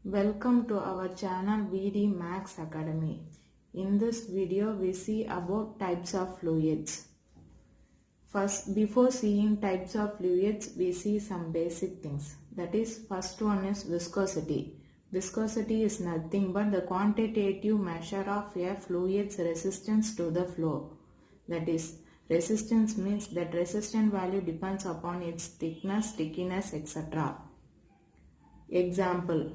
Welcome to our channel VD Max Academy. In this video we see about types of fluids. First, before seeing types of fluids, we see some basic things. That is, first one is viscosity. Viscosity is nothing but the quantitative measure of a fluid's resistance to the flow. That is, resistance means that resistance value depends upon its thickness, stickiness, etc. Example,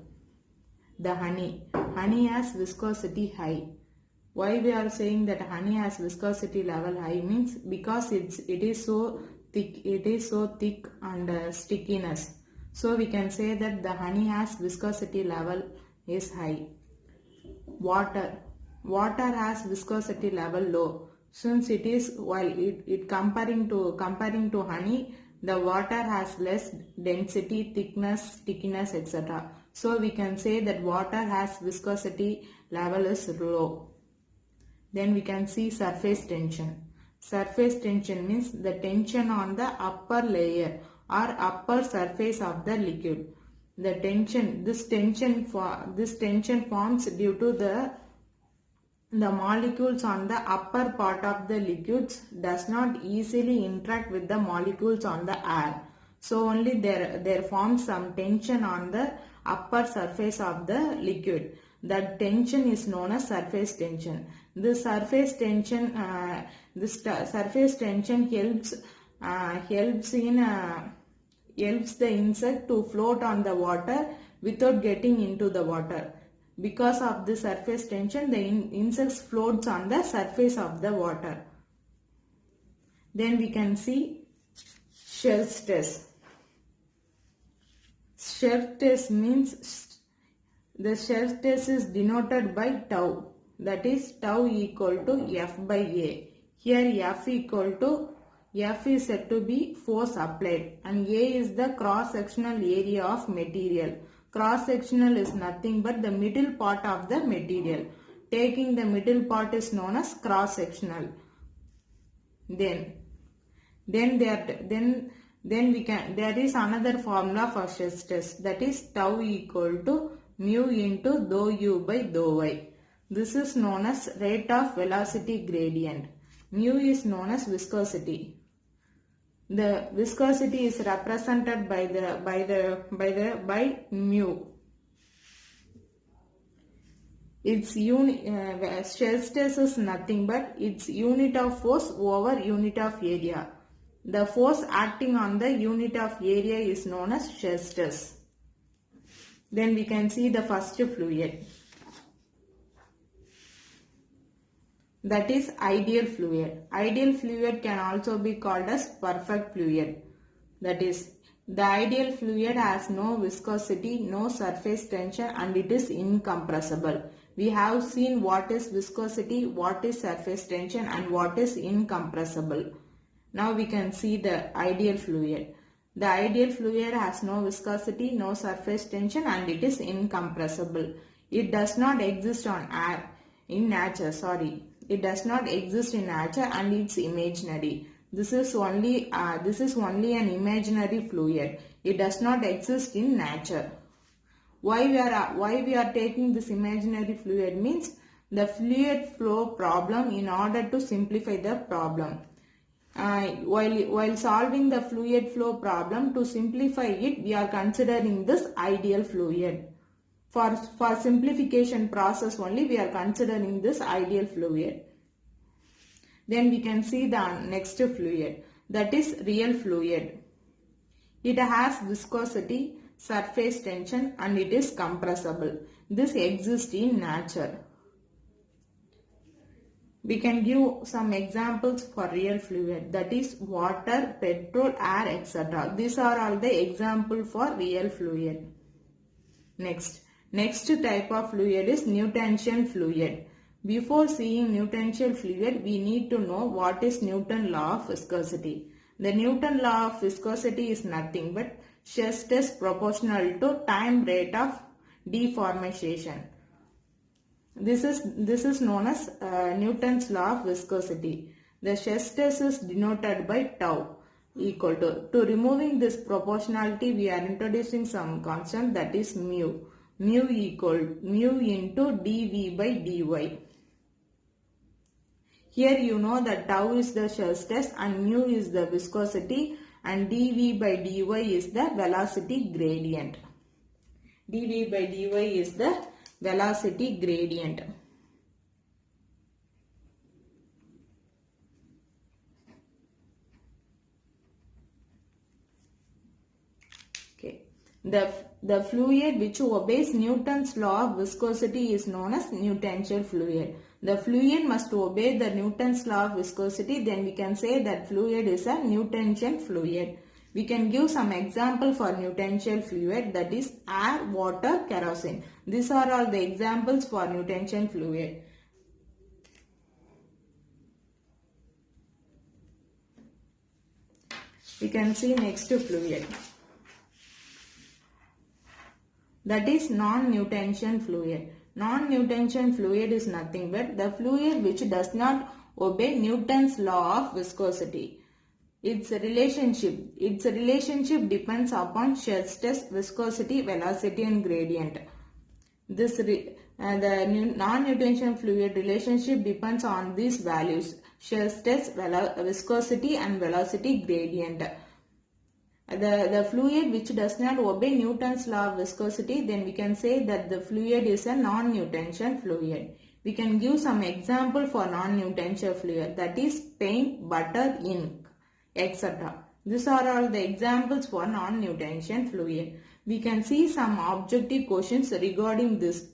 the honey. Honey has viscosity high. Why we are saying that honey has viscosity level high means because it is so thick and stickiness. So we can say that the honey has viscosity level is high. Water has viscosity level low. Since it is comparing to honey, the water has less density, thickness, stickiness, etc. So we can say that water has viscosity level is low. Then we can see surface tension. Surface tension means the tension on the upper layer or upper surface of the liquid. This tension forms due to the molecules on the upper part of the liquids does not easily interact with the molecules on the air. So only there forms some tension on the upper surface of the liquid. That tension is known as surface tension. This surface tension helps the insect to float on the water without getting into the water. Because of the surface tension, the insects floats on the surface of the water. Then we can see shear stress. Shear stress means the shear stress is denoted by tau. That is, tau equal to F by A. Here F is said to be force applied and A is the cross-sectional area of material. Cross-sectional is nothing but the middle part of the material. Taking the middle part is known as cross-sectional. There is another formula for shear stress, that is tau equal to mu into dou u by dou y. This is known as rate of velocity gradient. Mu is known as viscosity. The viscosity is represented by mu. Its shear stress is nothing but its unit of force over unit of area. The force acting on the unit of area is known as shear stress. Then we can see the first fluid. That is ideal fluid. Ideal fluid can also be called as perfect fluid. That is, the ideal fluid has no viscosity, no surface tension, and it is incompressible. We have seen what is viscosity, what is surface tension, and what is incompressible. Now we can see the ideal fluid. The ideal fluid has no viscosity, no surface tension, and it is incompressible. It does not exist in nature. It does not exist in nature and it's imaginary. This is only an imaginary fluid. It does not exist in nature. Why we are taking this imaginary fluid means the fluid flow problem in order to simplify the problem. While solving the fluid flow problem, to simplify it, we are considering this ideal fluid. For simplification process only, we are considering this ideal fluid. Then we can see the next fluid, that is real fluid. It has viscosity, surface tension, and it is compressible. This exists in nature. We can give some examples for real fluid, that is water, petrol, air, etc. These are all the example for real fluid. Next type of fluid is Newtonian fluid. Before seeing Newtonian fluid, we need to know what is Newton's law of viscosity. The Newton law of viscosity is nothing but shear stress proportional to time rate of deformation. This is known as Newton's law of viscosity. The shear stress is denoted by tau equal to removing this proportionality, we are introducing some constant, that is mu. mu into dV by dy. Here you know that tau is the shear stress and mu is the viscosity and dV by dy is the velocity gradient. dV by dy is the velocity gradient. Okay. The fluid which obeys Newton's law of viscosity is known as Newtential fluid. The fluid must obey the Newton's law of viscosity, then we can say that fluid is a Newtential fluid. We can give some example for Newtential fluid, that is air, water, kerosene. These are all the examples for Newtential fluid. We can see next fluid. That is non-Newtonian fluid. Non-Newtonian fluid is nothing but the fluid which does not obey Newton's law of viscosity. Its relationship depends upon shear stress, viscosity, velocity and gradient. The non-Newtonian fluid relationship depends on these values: shear stress, viscosity and velocity gradient. The fluid which does not obey Newton's law of viscosity, then we can say that the fluid is a non-Newtonian fluid. We can give some example for non-Newtonian fluid, that is paint, butter, ink, etc. These are all the examples for non-Newtonian fluid. We can see some objective questions regarding this.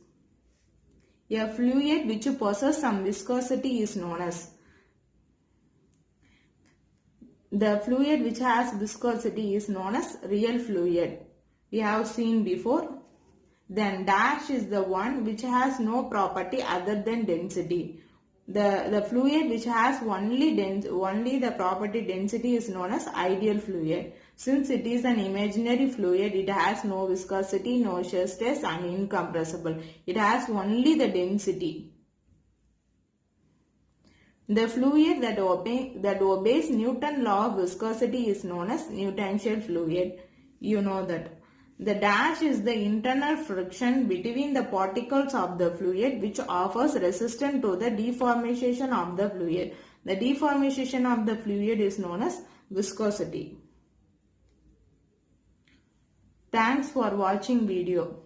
A fluid which possesses some viscosity is known as. The fluid which has viscosity is known as real fluid. We have seen before. Then dash is the one which has no property other than density. The fluid which has only the property density is known as ideal fluid. Since it is an imaginary fluid, it has no viscosity, no shear stress and incompressible. It has only the density. The fluid that obeys Newton's law of viscosity is known as Newtonian fluid. You know that. The dash is the internal friction between the particles of the fluid which offers resistance to the deformation of the fluid. The deformation of the fluid is known as viscosity. Thanks for watching video.